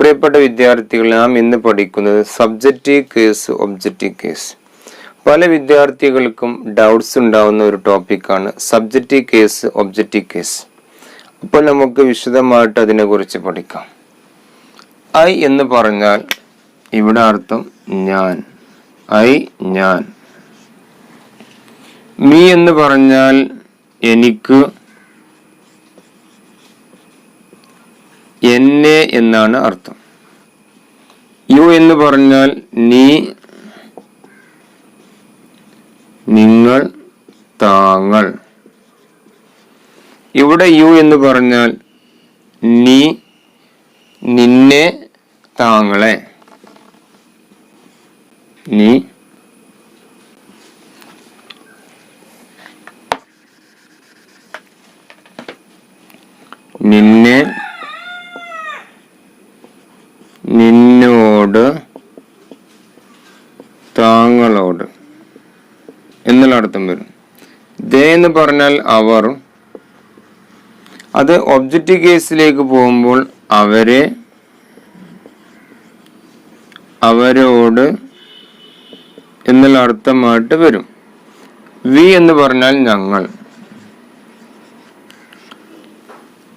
പ്രിയപ്പെട്ട വിദ്യാർത്ഥികൾ, നാം ഇന്ന് പഠിക്കുന്നത് സബ്ജക്റ്റീവ് കേസ്, ഒബ്ജക്റ്റീവ് കേസ്. പല വിദ്യാർത്ഥികൾക്കും ഡൗട്ട്സ് ഉണ്ടാവുന്ന ഒരു ടോപ്പിക്കാണ് സബ്ജക്റ്റീവ് കേസ്, ഒബ്ജക്റ്റീവ് കേസ്. അപ്പോൾ നമുക്ക് വിശദമായിട്ട് അതിനെക്കുറിച്ച് പഠിക്കാം. ഐ എന്ന് പറഞ്ഞാൽ ഇവിടെ അർത്ഥം ഞാൻ, ഐ ഞാൻ. മീ എന്ന് പറഞ്ഞാൽ എനിക്ക്, എന്നെ എന്നാണ് അർത്ഥം. യു എന്ന് പറഞ്ഞാൽ നീ, നിങ്ങൾ, താങ്കൾ. ഇവിടെ യു എന്ന് പറഞ്ഞാൽ നീ, നിന്നെ, താങ്കളെ. നീ, നിന്നെ, നിന്നോട്, താങ്കളോട് എന്നുള്ള അർത്ഥം വരും. ദേ എന്ന് പറഞ്ഞാൽ അവർ. അത് ഒബ്ജക്റ്റീവ് കേസിലേക്ക് പോകുമ്പോൾ അവരെ, അവരോട് എന്നുള്ള അർത്ഥമായിട്ട് വരും. വി എന്ന് പറഞ്ഞാൽ ഞങ്ങൾ.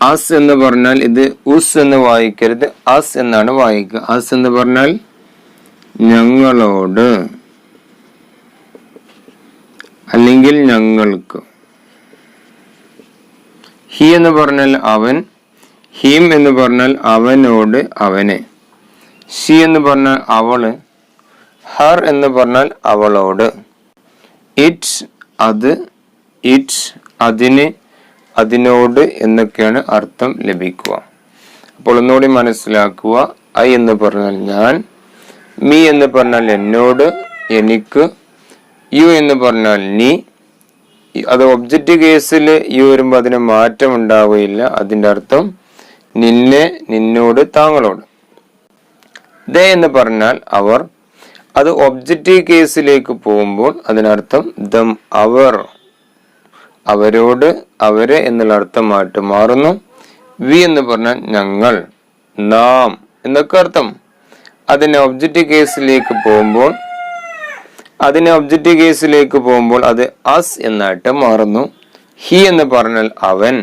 അസ് എന്ന് പറഞ്ഞാൽ ഇത് ഉസ് എന്ന് വായിക്കരുത്, അസ് എന്നാണ് വായിക്കുക. അസ് എന്ന് പറഞ്ഞാൽ ഞങ്ങളോട് അല്ലെങ്കിൽ ഞങ്ങൾക്ക്. ഹി എന്ന് പറഞ്ഞാൽ അവൻ, ഹിം എന്ന് പറഞ്ഞാൽ അവനോട്, അവനെ. ഷി എന്ന് പറഞ്ഞാൽ അവള്, ഹർ എന്ന് പറഞ്ഞാൽ അവളോട്. ഇറ്റ് അത്, ഇറ്റ് അതിന്, അതിനോട് എന്നൊക്കെയാണ് അർത്ഥം ലഭിക്കുക. അപ്പോൾ ഒന്നുകൂടി മനസ്സിലാക്കുക. ഐ എന്ന് പറഞ്ഞാൽ ഞാൻ, മീ എന്ന് പറഞ്ഞാൽ എന്നോട്, എനിക്ക്, യു എന്ന് പറഞ്ഞാൽ നീ. അത് ഒബ്ജക്റ്റീവ് കേസിൽ യു വരുമ്പോൾ അതിന് മാറ്റം ഉണ്ടാവുകയില്ല. അതിൻ്റെ അർത്ഥം നിന്നെ, നിന്നോട്, താങ്കളോട്. ദേ എന്ന് പറഞ്ഞാൽ അവർ. അത് ഒബ്ജക്റ്റീവ് കേസിലേക്ക് പോകുമ്പോൾ അതിനർത്ഥം ദം, അവർ, അവരോട്, അവരെ എന്നുള്ള അർത്ഥമായിട്ട് മാറുന്നു. വി എന്ന് പറഞ്ഞാൽ ഞങ്ങൾ, നാം എന്നൊക്കെ അർത്ഥം. അതിനെ ഒബ്ജക്റ്റീവ് കേസിലേക്ക് പോകുമ്പോൾ അത് അസ് എന്നായിട്ട് മാറുന്നു. ഹി എന്ന് പറഞ്ഞാൽ അവൻ.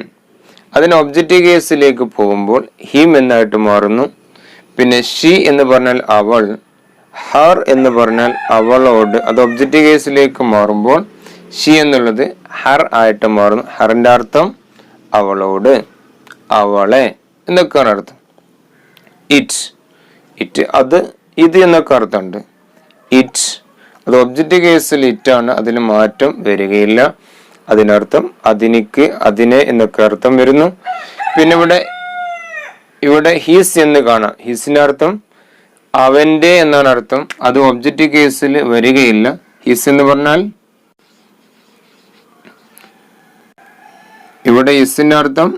അതിന് ഒബ്ജക്റ്റീവ് കേസിലേക്ക് പോകുമ്പോൾ ഹിം എന്നായിട്ട് മാറുന്നു. പിന്നെ ഷി എന്ന് പറഞ്ഞാൽ അവൾ, ഹർ എന്ന് പറഞ്ഞാൽ അവളോട്. അത് ഒബ്ജക്റ്റീവ് കേസിലേക്ക് മാറുമ്പോൾ ഷി എന്നുള്ളത് ഹർ ആയിട്ട് മാറുന്നു. ഹറിന്റെ അർത്ഥം അവളോട്, അവളെ എന്നൊക്കെയാണ് അർത്ഥം. ഇറ്റ് അത്, ഇത് എന്നൊക്കെ അർത്ഥമുണ്ട്. ഇറ്റ് അത് ഒബ്ജക്റ്റീവ് കേസിൽ ഇറ്റാണ്, അതിന് മാറ്റം വരികയില്ല. അതിനർത്ഥം അതിനിക്ക്, അതിനെ എന്നൊക്കെ അർത്ഥം വരുന്നു. പിന്നെ ഇവിടെ ഹിസ് എന്ന് കാണാം. ഹിസിന്റെ അർത്ഥം അവന്റെ എന്നാണ് അർത്ഥം. അത് ഒബ്ജക്റ്റീവ് കേസിൽ വരികയില്ല. ഹിസ് എന്ന് പറഞ്ഞാൽ ഇവിടെ ഹിസിന്റെ അർത്ഥം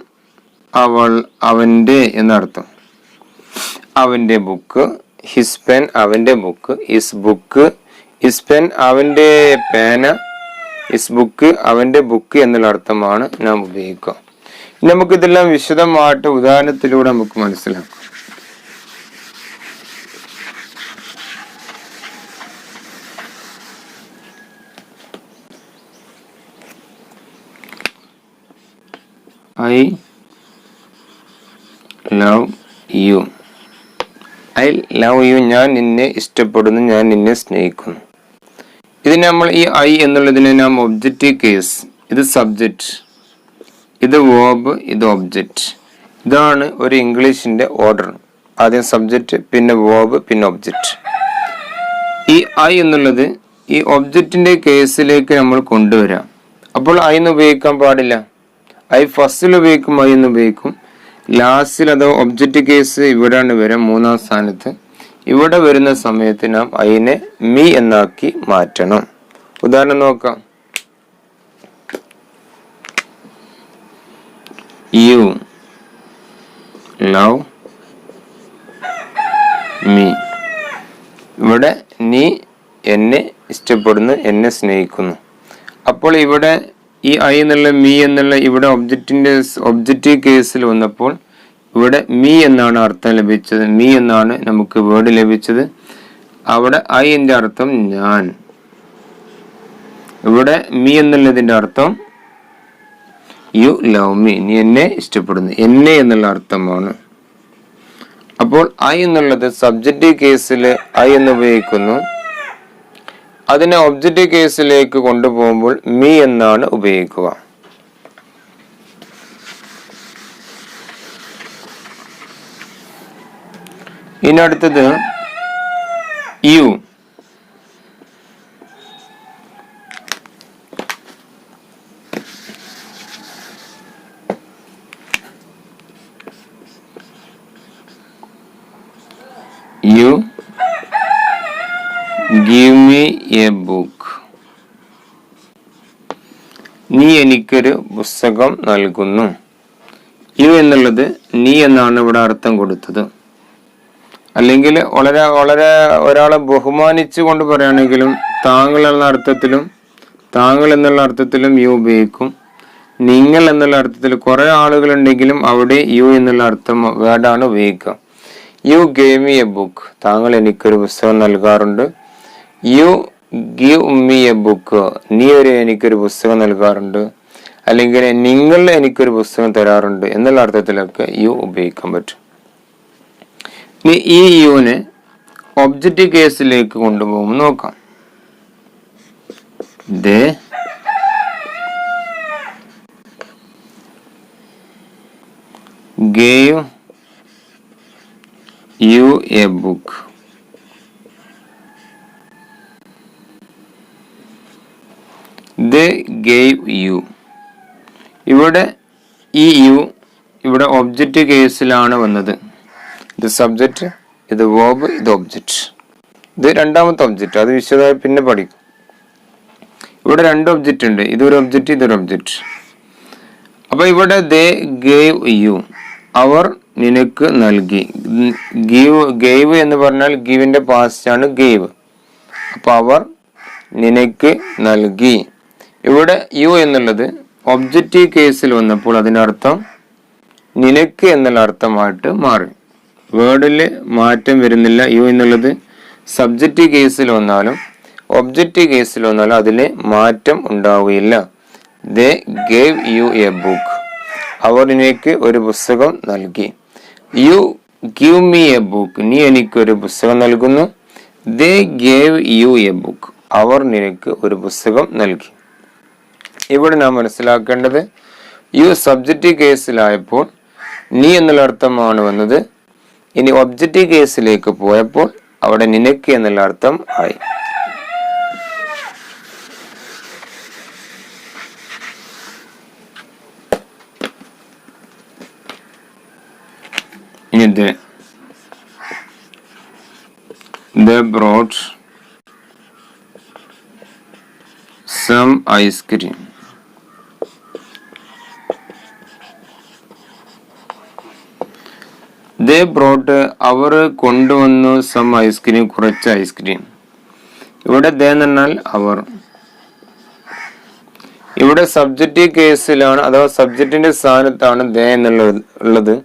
അവൾ, അവന്റെ എന്നർത്ഥം. അവന്റെ ബുക്ക്, ഹിസ് പെൻ അവന്റെ book, his book, his pen അവന്റെ പേന, ഹിസ് ബുക്ക് അവന്റെ ബുക്ക് എന്നുള്ള അർത്ഥമാണ് നാം ഉപയോഗിക്കുക. നമുക്കിതെല്ലാം വിശദമായിട്ട് ഉദാഹരണത്തിലൂടെ നമുക്ക് മനസ്സിലാക്കാം. I love you. I love you. ഞാൻ നിന്നെ ഇഷ്ടപ്പെടുന്നു, ഞാൻ നിന്നെ സ്നേഹിക്കുന്നു. ഇതിന് നമ്മൾ ഈ ഐ എന്നുള്ളതിനെ നാം ഒബ്ജക്റ്റീവ് കേസ്, ഇത് സബ്ജക്റ്റ്, ഇത് വേർബ്, ഇത് ഒബ്ജക്റ്റ്. ഇതാണ് ഒരു ഇംഗ്ലീഷിന്റെ ഓർഡർ. ആദ്യം സബ്ജക്റ്റ്, പിന്നെ വേർബ്, പിന്നെ ഒബ്ജക്റ്റ്. ഈ ഐ എന്നുള്ളത് ഈ ഒബ്ജക്റ്റിന്റെ കേസിലേക്ക് നമ്മൾ കൊണ്ടുവരാം. അപ്പോൾ ഐ എന്ന് ഉപയോഗിക്കാൻ പാടില്ല. ഐ ഫസ്റ്റിൽ ഉപയോഗിക്കും, ഐ എന്ന് ഉപയോഗിക്കും. ലാസ്റ്റിൽ അത് ഒബ്ജക്റ്റീവ് കേസ് ഇവിടെയാണ് വരാം, മൂന്നാം സ്ഥാനത്ത്. ഇവിടെ വരുന്ന സമയത്ത് നാം ഐനെ മീ എന്നാക്കി മാറ്റണം. ഉദാഹരണം നോക്കാം. You love me. ഇവിടെ നീ എന്നെ ഇഷ്ടപ്പെടുന്നു, എന്നെ സ്നേഹിക്കുന്നു. അപ്പോൾ ഇവിടെ ഈ ഐ എന്നുള്ള മീ എന്നുള്ള ഇവിടെ ഒബ്ജക്റ്റീവ് കേസിൽ വന്നപ്പോൾ ഇവിടെ മീ എന്നാണ് അർത്ഥം ലഭിച്ചത്, മീ എന്നാണ് നമുക്ക് വേർഡ് ലഭിച്ചത്. അവിടെ ഐന്റെ അർത്ഥം ഞാൻ. ഇവിടെ മീ എന്നുള്ളതിന്റെ അർത്ഥം യു ലവ് മീ, നീ എന്നെ ഇഷ്ടപ്പെടുന്നു, എന്നെ എന്നുള്ള അർത്ഥമാണ്. അപ്പോൾ ഐ എന്നുള്ളത് സബ്ജക്റ്റീവ് കേസിൽ ഐ എന്ന് ഉപയോഗിക്കുന്നു. അതിനെ ഒബ്ജക്റ്റീവ് കേസിലേക്ക് കൊണ്ടുപോകുമ്പോൾ മീ എന്നാണ് ഉപയോഗിക്കുക. ഇനി അടുത്തത് U. You give me a book. നീ എനിക്കൊരു പുസ്തകം നൽകുന്നു. യു എന്നുള്ളത് നീ എന്നാണ് ഇവിടെ അർത്ഥം കൊടുത്തത്. അല്ലെങ്കിൽ വളരെ വളരെ ഒരാളെ ബഹുമാനിച്ചു കൊണ്ട് പറയുകയാണെങ്കിലും താങ്കൾ എന്ന അർത്ഥത്തിലും താങ്കൾ എന്നുള്ള അർത്ഥത്തിലും യു ഉപയോഗിക്കും. നിങ്ങൾ എന്നുള്ള അർത്ഥത്തിൽ കുറെ ആളുകളുണ്ടെങ്കിലും അവിടെ യു എന്നുള്ള അർത്ഥം വേർഡാണ് ഉപയോഗിക്കുക. U gave me a book, താങ്കൾ എനിക്കൊരു പുസ്തകം നൽകാറുണ്ട്. U give me a book, നീ എനിക്കൊരു പുസ്തകം നൽകാറുണ്ട്. അല്ലെങ്കിൽ നിങ്ങൾ എനിക്കൊരു പുസ്തകം തരാറുണ്ട് എന്നുള്ള അർത്ഥത്തിലൊക്കെ യു ഉപയോഗിക്കാൻ പറ്റും. ഇനി ഈ യുവിനെ ഒബ്ജക്റ്റീവ് കേസിലേക്ക് കൊണ്ടുപോകും നോക്കാം. ദേ gave you a book. They gave you. ഇവിടെ ഈ യു ഇവിടെ ഒബ്ജക്റ്റ് കേസിലാണ് വന്നത്. ഇത് സബ്ജക്റ്റ്, ഇത് വേർബ്, ഇത് ഒബ്ജക്റ്റ്. ഇത് രണ്ടാമത്തെ ഒബ്ജക്റ്റ്, അത് വിശദമായി പിന്നെ പഠിക്കും. ഇവിടെ രണ്ട് ഒബ്ജക്റ്റ് ഉണ്ട്, ഇതൊരു ഒബ്ജക്റ്റ്, ഇതൊരു ഒബ്ജക്റ്റ്. അപ്പൊ ഇവിടെ they gave you, അവർ നിനക്ക് നൽകി. ഗേവ് എന്ന് പറഞ്ഞാൽ ഗീവിന്റെ പാസ്റ്റ് ആണ് ഗേവ്. അപ്പൊ അവർ നിനക്ക് നൽകി. ഇവിടെ യു എന്നുള്ളത് ഒബ്ജക്റ്റീവ് കേസിൽ വന്നപ്പോൾ അതിനർത്ഥം നിനക്ക് എന്നുള്ള അർത്ഥമായിട്ട് മാറി. വേർഡില് മാറ്റം വരുന്നില്ല. യു എന്നുള്ളത് സബ്ജക്റ്റീവ് കേസിൽ വന്നാലും ഒബ്ജക്റ്റീവ് കേസിൽ വന്നാലും അതിന് മാറ്റം ഉണ്ടാവുകയില്ല. They gave you a book, അവർ നിനക്ക് ഒരു പുസ്തകം നൽകി. You give me a book, നീ എനിക്കൊരു പുസ്തകം നൽകുന്നു. They gave you a book, അവർ നിനക്ക് ഒരു പുസ്തകം നൽകി. ഇവിടെ നാം മനസ്സിലാക്കേണ്ടത് യു സബ്ജക്റ്റീവ് കേസിലായപ്പോൾ നീ എന്നുള്ള അർത്ഥമാണ് വന്നത്. ഇനി ഒബ്ജക്റ്റീവ് കേസിലേക്ക് പോയപ്പോൾ അവിടെ നിനക്ക് എന്നുള്ള അർത്ഥം ആയി. ഇനി they brought some ice cream. They brought, അവർ കൊണ്ടുവന്നു സം ഐസ്ക്രീം, കുറച്ച് ഐസ്ക്രീം. ഇവിടെ ദേ എന്ന് പറഞ്ഞാൽ അവർ. ഇവിടെ സബ്ജക്റ്റീവ് കേസിലാണ് അഥവാ സബ്ജക്റ്റിന്റെ സ്ഥാനത്താണ് ദേ എന്നുള്ളത്.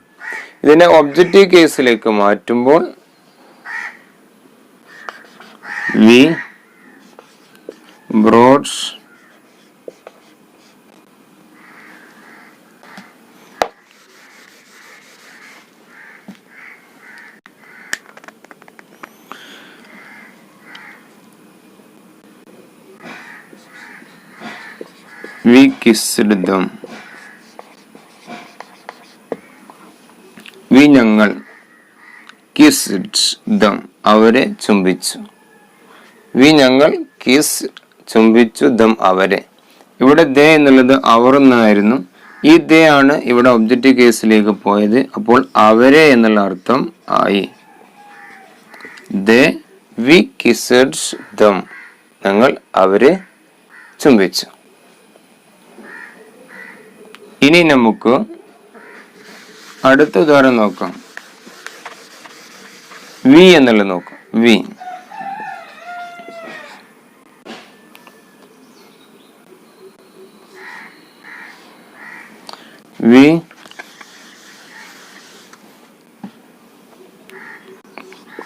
ഇതിനെ ഒബ്ജക്റ്റീവ് കേസിലേക്ക് മാറ്റുമ്പോൾ we brought we kissed them. we ഞങ്ങൾ kissed them, അവരെ ചുംബിച്ചു. വി ഞങ്ങൾ കിസ് ചുംബിച്ചു ദം അവരെ. ഇവിടെ ദേ എന്നുള്ളത് അവർ എന്നായിരുന്നു. ഈ ദേ ആണ് ഇവിടെ ഒബ്ജക്റ്റീവ് കേസിലേക്ക് പോയത്. അപ്പോൾ അവരെ എന്നുള്ള അർത്ഥം ആയി. ദേ വി കിസ്ഡ് ദം, ഞങ്ങൾ അവരെ ചുംബിച്ചു. ഇനി നമുക്ക് അടുത്ത ഉദാഹരണം നോക്കാം. വി എന്നുള്ളത് നോക്കാം. We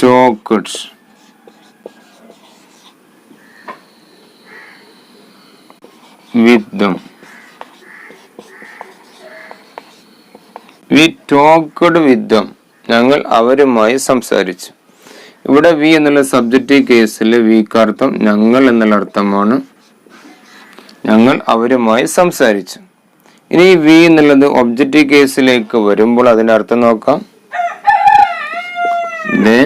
talked with them. We talked with them. ഞങ്ങൾ അവരുമായി സംസാരിച്ചു. ഇവിടെ വി എന്നുള്ള സബ്ജക്റ്റീവ് കേസിൽ വിക്ക് ഞങ്ങൾ എന്നുള്ള അർത്ഥമാണ്. ഞങ്ങൾ അവരുമായി സംസാരിച്ചു. ഇനി വി എന്നുള്ളത് ഒബ്ജക്റ്റീവ് കേസിലേക്ക് വരുമ്പോൾ അതിന്റെ അർത്ഥം നോക്കാം. They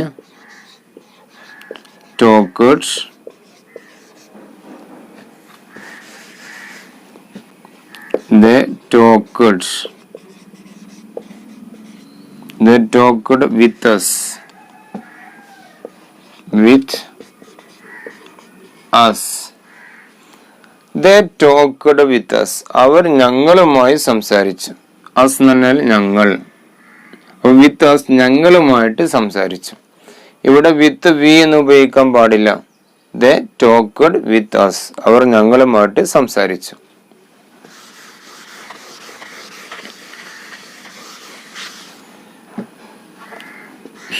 talked with us. They talked with us. അവർ ഞങ്ങളുമായി സംസാരിച്ചു. അസ് എന്ന് പറഞ്ഞാൽ ഞങ്ങൾ. വിത്ത് അസ് ഞങ്ങളുമായിട്ട് സംസാരിച്ചു. ഇവിടെ വിത്ത് വി എന്ന് ഉപയോഗിക്കാൻ പാടില്ല. They talked with us. അവർ ഞങ്ങളുമായിട്ട് സംസാരിച്ചു.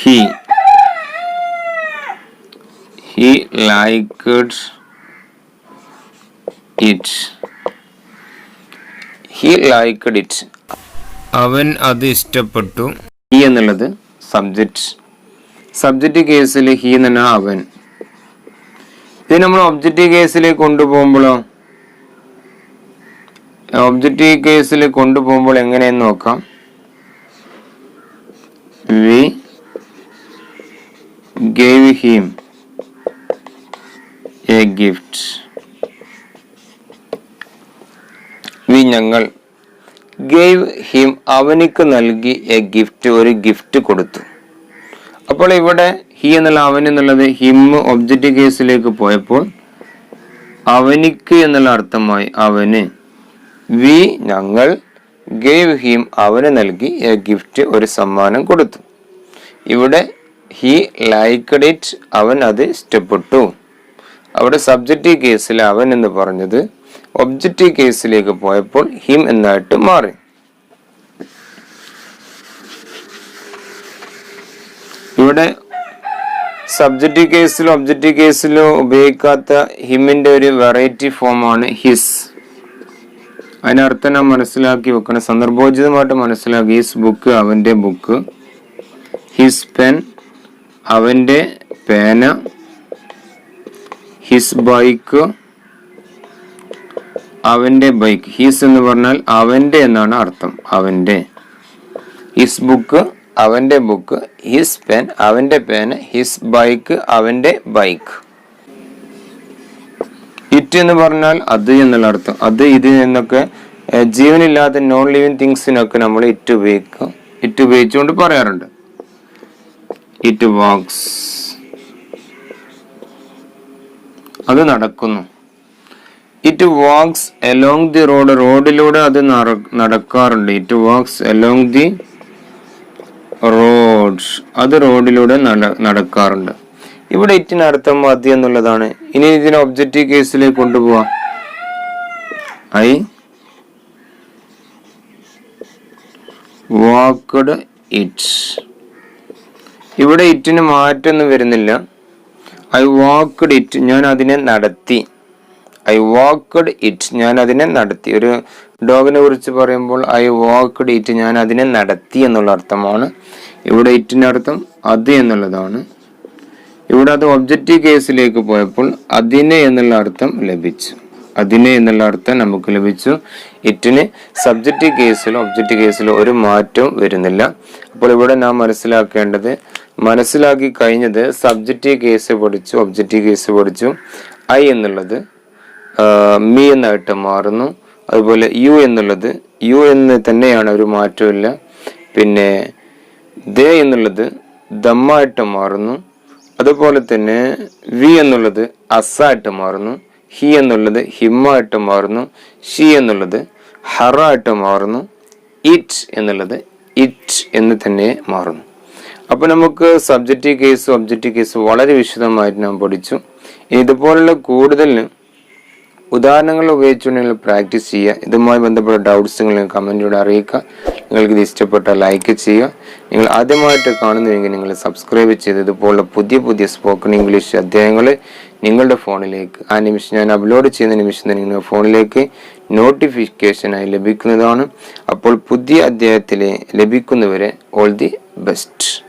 He liked it. He liked it. അവൻ അത് ഇഷ്ടപ്പെട്ടു. ഹി എന്നുള്ളത് സബ്ജക്റ്റ് കേസിൽ ഹി എന്ന് അവൻ. ഇത് നമ്മൾ ഒബ്ജക്റ്റീവ് കേസിലേക്ക് കൊണ്ടുപോകുമ്പോൾ എങ്ങനെയെന്ന് നോക്കാം. We gave him a gift. ഞങ്ങൾ gave him അവനിക്ക് നൽകി എ ഗിഫ്റ്റ്, ഒരു ഗിഫ്റ്റ് കൊടുത്തു. അപ്പോൾ ഇവിടെ ഹി എന്നുള്ള അവൻ എന്നുള്ളത് ഹിം ഒബ്ജക്റ്റീവ് കേസിലേക്ക് പോയപ്പോൾ അവനിക്ക് എന്നുള്ള അർത്ഥമായി അവന്. വി ഞങ്ങൾ gave him അവന് നൽകി എ ഗിഫ്റ്റ്, ഒരു സമ്മാനം കൊടുത്തു. ഇവിടെ ഹി ലൈക്ക്ഡ് ഇറ്റ് അവൻ അത് ഇഷ്ടപ്പെട്ടു. അവിടെ സബ്ജക്റ്റീവ് കേസിൽ അവൻ എന്ന് പറഞ്ഞത് ഒബ്ജക്റ്റീവ് കേസിലേക്ക് പോയപ്പോൾ ഹിം എന്നായിട്ട് മാറി. ഇവിടെ സബ്ജക്റ്റീവ് കേസിലും ഒബ്ജക്റ്റീവ് കേസിലും ഉപയോഗിക്കാത്ത ഹിമിന്റെ ഒരു വെറൈറ്റി ഫോമാണ് ഹിസ്. അതിനർത്ഥം നാം മനസ്സിലാക്കി വെക്കണം, സന്ദർഭോചിതമായിട്ട് മനസ്സിലാക്കി. ഹിസ് ബുക്ക് അവന്റെ ബുക്ക്, ഹിസ് പെൻ അവന്റെ പേന, ഹിസ് ബൈക്ക് അവന്റെ ബൈക്ക്. ഹിസ് എന്ന് പറഞ്ഞാൽ അവന്റെ എന്നാണ് അർത്ഥം, അവന്റെ. ഹിസ് ബുക്ക് അവന്റെ ബുക്ക്, ഹിസ് പെൻ അവന്റെ പേന, ഹിസ് ബൈക്ക് അവന്റെ ബൈക്ക്. ഇറ്റ് എന്ന് പറഞ്ഞാൽ അത് എന്നുള്ള അർത്ഥം. അത് ഇത് എന്നൊക്കെ ജീവനില്ലാത്ത നോൺ ലിവിങ് തിങ്സിനൊക്കെ നമ്മൾ ഇറ്റ് ഉപയോഗിച്ചുകൊണ്ട് പറയാറുണ്ട്. ഇറ്റ് വാക്സ് അത് നടക്കുന്നു. It walks along the road റോഡിലൂടെ അത് നടക്കാറുണ്ട്. It walks along the road അത് റോഡിലൂടെ നടക്കാറുണ്ട്. ഇവിടെ ഇറ്റിന് അർത്ഥം മതി എന്നുള്ളതാണ്. ഇനി ഇതിനെ ഒബ്ജക്റ്റീവ് കേസിലേക്ക് കൊണ്ടുപോവാം. I walked it. ഇവിടെ ഇറ്റിന് മാറ്റൊന്നും വരുന്നില്ല. ഐ വാക്ക്ഡ് ഇറ്റ് ഞാൻ അതിനെ നടത്തി. ഐ വാക്ക്ഡ് ഇറ്റ് ഞാൻ അതിനെ നടത്തി. ഒരു ഡോഗിനെ കുറിച്ച് പറയുമ്പോൾ ഐ വാക്ക്ഡ് ഇറ്റ് ഞാൻ അതിനെ നടത്തി എന്നുള്ള അർത്ഥമാണ്. ഇവിടെ ഇറ്റിന്റെ അർത്ഥം അത് എന്നുള്ളതാണ്. ഇവിടെ അത് ഒബ്ജക്റ്റീവ് കേസിലേക്ക് പോയപ്പോൾ അതിനെ എന്നുള്ള അർത്ഥം ലഭിച്ചു. അതിനെ എന്നുള്ള അർത്ഥം നമുക്ക് ലഭിച്ചു. ഇറ്റിന് സബ്ജക്റ്റീവ് കേസിലോ ഒബ്ജക്റ്റീവ് കേസിലോ ഒരു മാറ്റവും വരുന്നില്ല. അപ്പോൾ ഇവിടെ നാം മനസ്സിലാക്കി കഴിഞ്ഞത് സബ്ജക്റ്റീവ് കേസ് പഠിച്ചു, ഒബ്ജക്റ്റീവ് കേസ് പഠിച്ചു. ഐ എന്നുള്ളത് മീ എന്നായിട്ട് മാറുന്നു. അതുപോലെ യു എന്നുള്ളത് യു എന്ന് തന്നെയാണ്, ഒരു മാറ്റമില്ല. പിന്നെ ദേ എന്നുള്ളത് ദമ്മായിട്ട് മാറുന്നു. അതുപോലെ തന്നെ വി എന്നുള്ളത് അസായിട്ട് മാറുന്നു. ഹി എന്നുള്ളത് ഹിമ്മായിട്ട് മാറുന്നു. ഷി എന്നുള്ളത് ഹറായിട്ട് മാറുന്നു. ഇറ്റ് എന്നുള്ളത് ഇറ്റ് എന്ന് തന്നെ മാറുന്നു. അപ്പൊ നമുക്ക് സബ്ജക്റ്റീവ് കേസ് ഒബ്ജക്റ്റീവ് കേസ് വളരെ വിശദമായിട്ട് നാം പഠിച്ചു. ഇതുപോലുള്ള കൂടുതൽ ഉദാഹരണങ്ങൾ ഉപയോഗിച്ചുകൊണ്ട് നിങ്ങൾ പ്രാക്ടീസ് ചെയ്യുക. ഇതുമായി ബന്ധപ്പെട്ട ഡൗട്ട്സ് നിങ്ങൾ കമൻറ്റിലൂടെ അറിയിക്കുക. നിങ്ങൾക്ക് ഇത് ഇഷ്ടപ്പെട്ടാൽ ലൈക്ക് ചെയ്യുക. നിങ്ങൾ ആദ്യമായിട്ട് കാണുന്നുവെങ്കിൽ നിങ്ങൾ സബ്സ്ക്രൈബ് ചെയ്ത് ഇതുപോലുള്ള പുതിയ പുതിയ സ്പോക്കൺ ഇംഗ്ലീഷ് അധ്യായങ്ങൾ നിങ്ങളുടെ ഫോണിലേക്ക് ആ നിമിഷം ഞാൻ അപ്ലോഡ് ചെയ്യുന്ന നിമിഷം തന്നെ നിങ്ങളുടെ ഫോണിലേക്ക് നോട്ടിഫിക്കേഷനായി ലഭിക്കുന്നതാണ്. അപ്പോൾ പുതിയ അധ്യായത്തിലെ ലഭിക്കുന്നവരെ ഓൾ ദി ബെസ്റ്റ്.